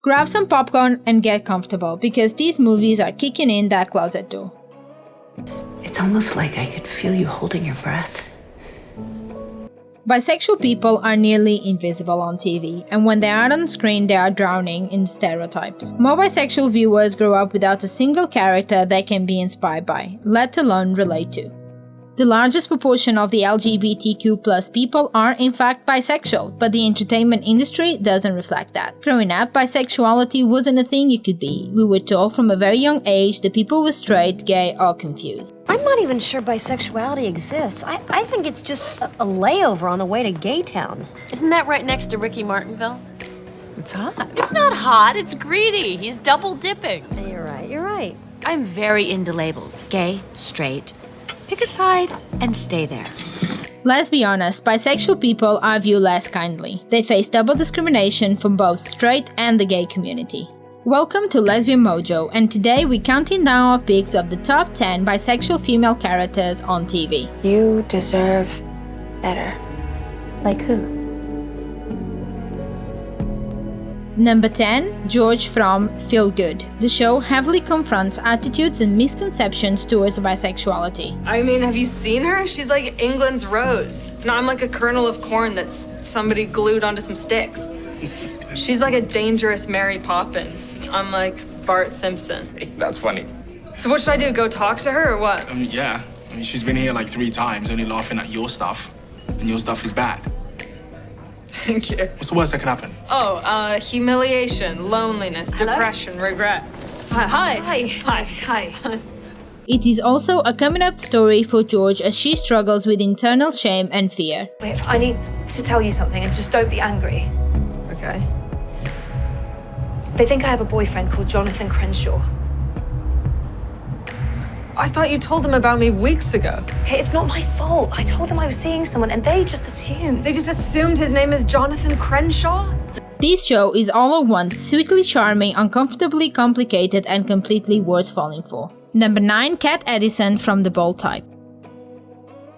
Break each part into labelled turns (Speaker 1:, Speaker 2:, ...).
Speaker 1: Grab some popcorn and get comfortable, because these movies are kicking in that closet door.
Speaker 2: It's almost like I could feel you holding your breath.
Speaker 1: Bisexual people are nearly invisible on TV, and when they are on screen, they are drowning in stereotypes. More bisexual viewers grow up without a single character they can be inspired by, let alone relate to. The largest proportion of the LGBTQ+ people are in fact bisexual, but the entertainment industry doesn't reflect that. Growing up, bisexuality wasn't a thing you could be. We were told from a very young age that people were straight, gay, or confused.
Speaker 3: I'm not even sure bisexuality exists. I think it's just a layover on the way to Gay Town.
Speaker 4: Isn't that right next to Ricky Martinville?
Speaker 2: It's hot.
Speaker 4: It's not hot, it's greedy. He's double dipping.
Speaker 3: You're right.
Speaker 4: I'm very into labels. Gay, straight. Pick a side and stay there.
Speaker 1: Let's be honest, bisexual people are viewed less kindly. They face double discrimination from both straight and the gay community. Welcome to Lesbian Mojo, and today we're counting down our picks of the top 10 bisexual female characters on TV.
Speaker 2: You deserve better. Like who?
Speaker 1: Number 10, George from Feel Good. The show heavily confronts attitudes and misconceptions towards bisexuality.
Speaker 5: I mean, have you seen her? She's like England's Rose. And I'm like a kernel of corn that's somebody glued onto some sticks. She's like a dangerous Mary Poppins. I'm like Bart Simpson.
Speaker 6: That's funny.
Speaker 5: So what should I do, go talk to her or what?
Speaker 6: Yeah. She's been here like 3 times, only laughing at your stuff. And your stuff is bad.
Speaker 5: Thank you.
Speaker 6: What's the worst that can happen?
Speaker 5: Oh, humiliation, loneliness, depression, regret. Hi.
Speaker 1: It is also a coming-up story for George as she struggles with internal shame and fear.
Speaker 7: Wait, I need to tell you something and just don't be angry.
Speaker 5: Okay.
Speaker 7: They think I have a boyfriend called Jonathan Crenshaw.
Speaker 5: I thought you told them about me weeks ago.
Speaker 7: Okay, it's not my fault. I told them I was seeing someone and they just assumed.
Speaker 5: They just assumed his name is Jonathan Crenshaw?
Speaker 1: This show is all at once sweetly charming, uncomfortably complicated, and completely worth falling for. Number 9, Kat Edison from The Bold Type.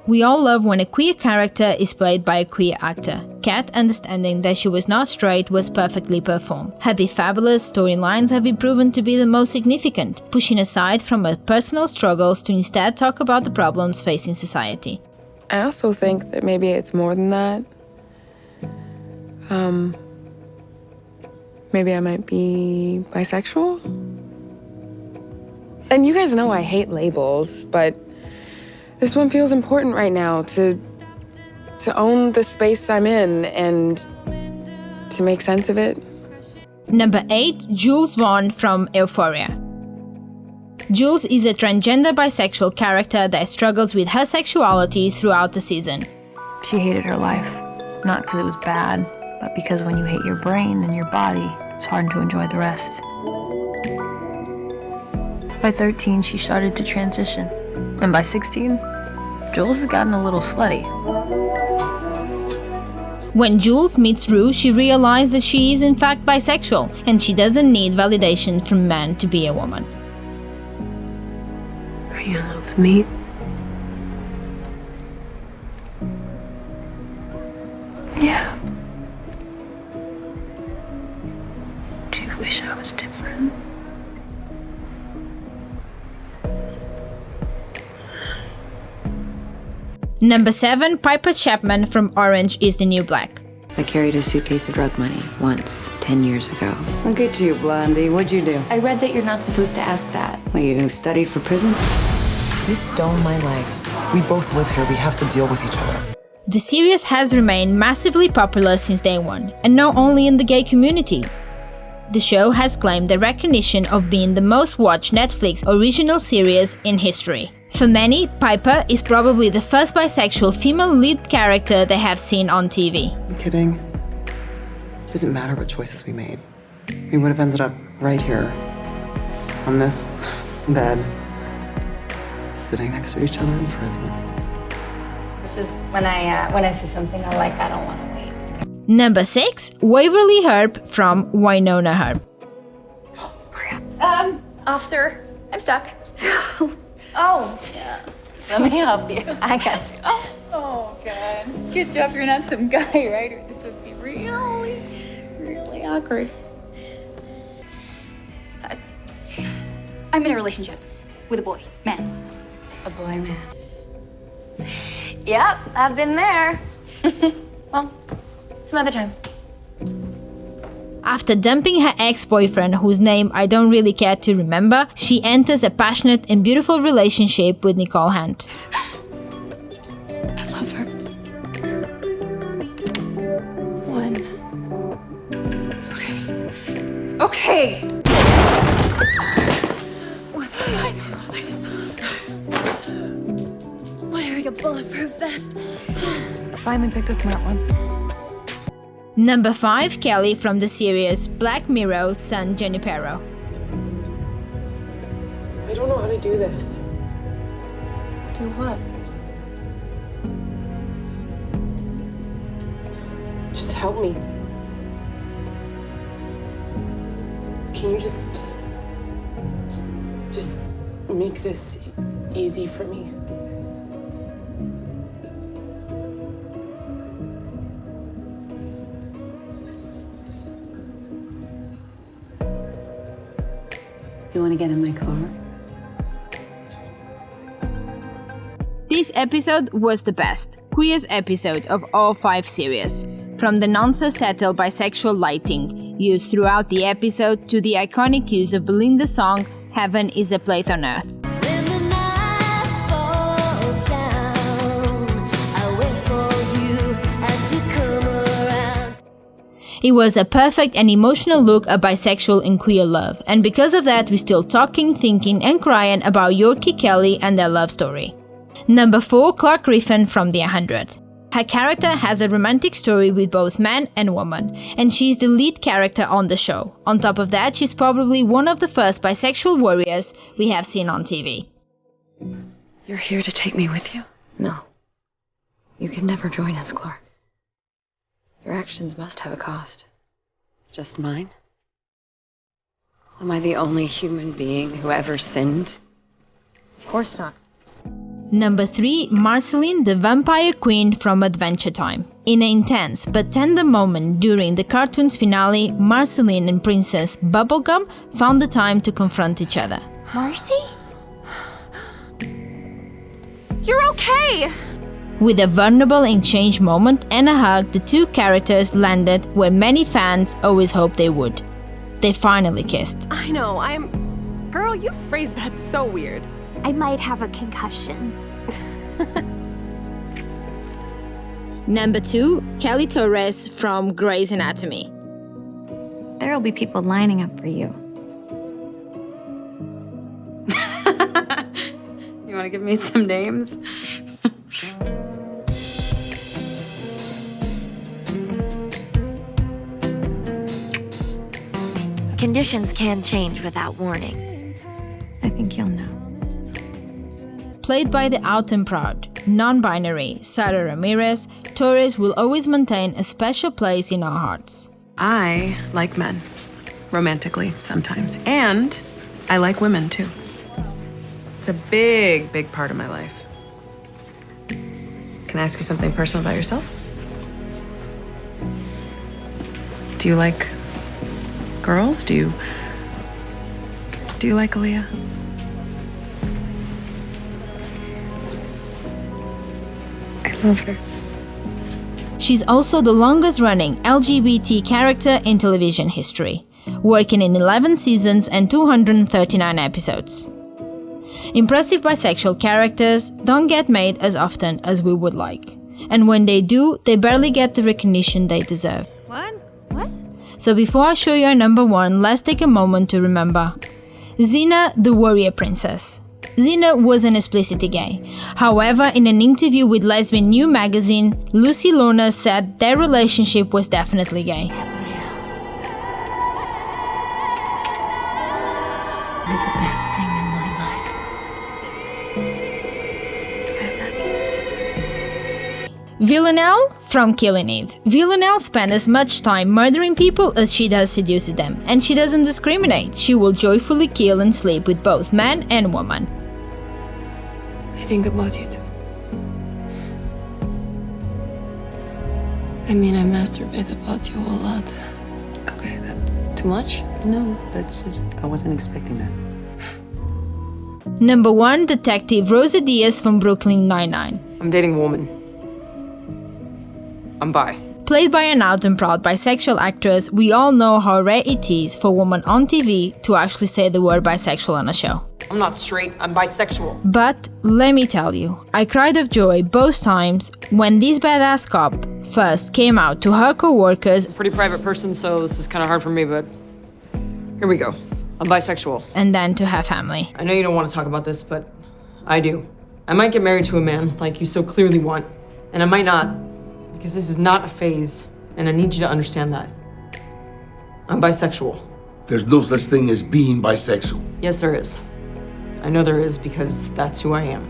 Speaker 1: We all love when a queer character is played by a queer actor. Kat, understanding that she was not straight, was perfectly performed. Her Be Fabulous storylines have been proven to be the most significant, pushing aside from her personal struggles to instead talk about the problems facing society.
Speaker 8: I also think that maybe it's more than that. Maybe I might be bisexual? And you guys know I hate labels, but this one feels important right now to own the space I'm in and to make sense of it.
Speaker 1: Number 8, Jules Vaughn from Euphoria. Jules is a transgender bisexual character that struggles with her sexuality throughout the season.
Speaker 9: She hated her life, not because it was bad, but because when you hate your brain and your body, it's hard to enjoy the rest. By 13, she started to transition. And by 16, Jules has gotten a little slutty.
Speaker 1: When Jules meets Rue, she realizes that she is in fact bisexual, and she doesn't need validation from men to be a woman.
Speaker 9: Are you in love with me? Yeah. Do you wish I was different?
Speaker 1: Number 7, Piper Chapman from Orange is the New Black.
Speaker 10: I carried a suitcase of drug money once, 10 years ago.
Speaker 11: Look at you, Blondie. What'd you do?
Speaker 10: I read that you're not supposed to ask that.
Speaker 11: Well, you studied for prison?
Speaker 10: You stole my life.
Speaker 12: We both live here. We have to deal with each other.
Speaker 1: The series has remained massively popular since day one, and not only in the gay community. The show has claimed the recognition of being the most watched Netflix original series in history. For many, Piper is probably the first bisexual female lead character they have seen on TV.
Speaker 12: I'm kidding. It didn't matter what choices we made. We would have ended up right here, on this bed, sitting next to each other in prison.
Speaker 13: It's just when I see something I like, I don't want to wait.
Speaker 1: Number 6, Waverly Herb from Winona Herb.
Speaker 7: Crap. Officer, I'm stuck.
Speaker 13: Oh, yeah. Let me help you. I got you.
Speaker 14: Oh, God. Good job you're not some guy, right? Or this would be really, really awkward.
Speaker 7: I'm in a relationship with a boy, man.
Speaker 13: A boy, man. Yep, I've been there. Well, some other time.
Speaker 1: After dumping her ex-boyfriend, whose name I don't really care to remember, she enters a passionate and beautiful relationship with Nicole Hunt.
Speaker 13: I love her. One. Okay.
Speaker 3: Wearing a bulletproof vest.
Speaker 9: Finally picked a smart one.
Speaker 1: Number 5, Kelly from the series Black Mirror, San Junipero.
Speaker 8: I don't know how to do this.
Speaker 9: Do what?
Speaker 8: Just help me. Can you just make this easy for me?
Speaker 11: You want to get in my car?
Speaker 1: This episode was the best, queerest episode of all 5 series. From the non-so-subtle bisexual lighting used throughout the episode to the iconic use of Belinda's song Heaven is a Place on Earth. It was a perfect and emotional look at bisexual and queer love, and because of that we're still talking, thinking and crying about Yorkie Kelly and their love story. Number 4, Clark Griffin from The 100. Her character has a romantic story with both man and woman, and she's the lead character on the show. On top of that, she's probably one of the first bisexual warriors we have seen on TV.
Speaker 10: You're here to take me with you? No. You can never join us, Clark. Your actions must have a cost. Just mine? Am I the only human being who ever sinned? Of course not.
Speaker 1: Number 3, Marceline, the vampire queen from Adventure Time. In an intense but tender moment during the cartoon's finale, Marceline and Princess Bubblegum found the time to confront each other.
Speaker 3: Marcy?
Speaker 14: You're okay!
Speaker 1: With a vulnerable exchange moment and a hug, the two characters landed where many fans always hoped they would. They finally kissed.
Speaker 14: I know, Girl, you phrased that so weird.
Speaker 15: I might have a concussion.
Speaker 1: Number 2, Kelly Torres from Grey's Anatomy.
Speaker 4: There'll be people lining up for you.
Speaker 10: You want to give me some names?
Speaker 15: Conditions can change without warning.
Speaker 4: I think you'll know.
Speaker 1: Played by the out and proud, non-binary Sara Ramirez, Torres will always maintain a special place in our hearts.
Speaker 12: I like men, romantically sometimes, and I like women too. It's a big, big part of my life. Can I ask you something personal about yourself? Do you like girls? Do you like Aaliyah?
Speaker 10: I love her.
Speaker 1: She's also the longest-running LGBT character in television history, working in 11 seasons and 239 episodes. Impressive bisexual characters don't get made as often as we would like, and when they do, they barely get the recognition they deserve.
Speaker 14: What?
Speaker 1: So before I show you our number 1, let's take a moment to remember Xena, the warrior princess. Xena wasn't explicitly gay. However, in an interview with Lesbian New magazine, Lucy Lohner said their relationship was definitely gay.
Speaker 15: You're the best thing in my life.
Speaker 1: Villanelle from Killing Eve. Villanelle spent as much time murdering people as she does seducing them, and she doesn't discriminate. She will joyfully kill and sleep with both man and woman.
Speaker 8: I think about you too. I mean, I masturbate about you a lot.
Speaker 11: Okay, that's too much? No, that's just, I wasn't expecting that.
Speaker 1: Number 1, Detective Rosa Diaz from Brooklyn Nine-Nine.
Speaker 16: I'm dating a woman. I'm bi.
Speaker 1: Played by an out and proud bisexual actress, we all know how rare it is for a woman on TV to actually say the word bisexual on a show.
Speaker 16: I'm not straight, I'm bisexual.
Speaker 1: But let me tell you, I cried of joy both times when this badass cop first came out to her co-workers.
Speaker 16: Pretty private person, so this is kind of hard for me, but here we go. I'm bisexual.
Speaker 1: And then to her family.
Speaker 16: I know you don't want to talk about this, but I do. I might get married to a man like you so clearly want, and I might not, because this is not a phase, and I need you to understand that. I'm bisexual.
Speaker 17: There's no such thing as being bisexual.
Speaker 16: Yes, there is. I know there is because that's who I am.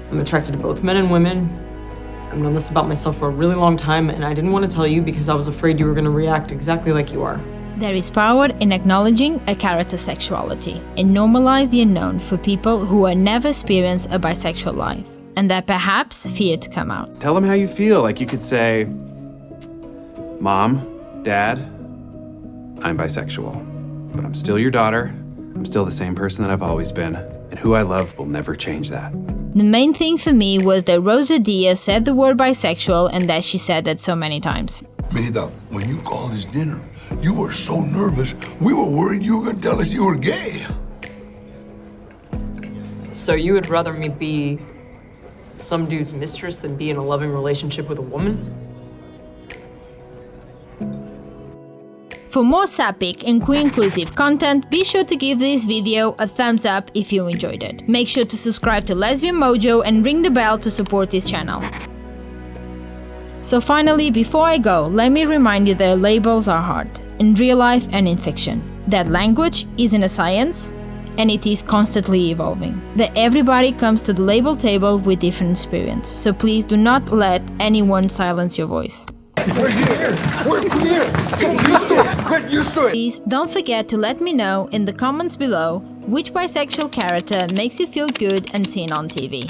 Speaker 16: I'm attracted to both men and women. I've known this about myself for a really long time, and I didn't want to tell you because I was afraid you were going to react exactly like you are.
Speaker 1: There is power in acknowledging a character's sexuality and normalize the unknown for people who have never experienced a bisexual life and that perhaps fear to come out.
Speaker 18: Tell them how you feel. Like you could say, Mom, Dad, I'm bisexual, but I'm still your daughter. I'm still the same person that I've always been, and who I love will never change that.
Speaker 1: The main thing for me was that Rosa Diaz said the word bisexual and that she said that so many times.
Speaker 17: Maida, when you called this dinner, you were so nervous, we were worried you were gonna tell us you were gay.
Speaker 16: So you would rather me be some dude's mistress than be in a loving relationship with a woman?
Speaker 1: For more sapphic and queer-inclusive content, be sure to give this video a thumbs up if you enjoyed it. Make sure to subscribe to Lesbian Mojo and ring the bell to support this channel. So finally, before I go, let me remind you that labels are hard, in real life and in fiction. That language isn't a science, and it is constantly evolving. That everybody comes to the label table with different experience, so please do not let anyone silence your voice.
Speaker 17: We're here! We're queer! Get used to it! Get used to it!
Speaker 1: Please don't forget to let me know in the comments below which bisexual character makes you feel good and seen on TV.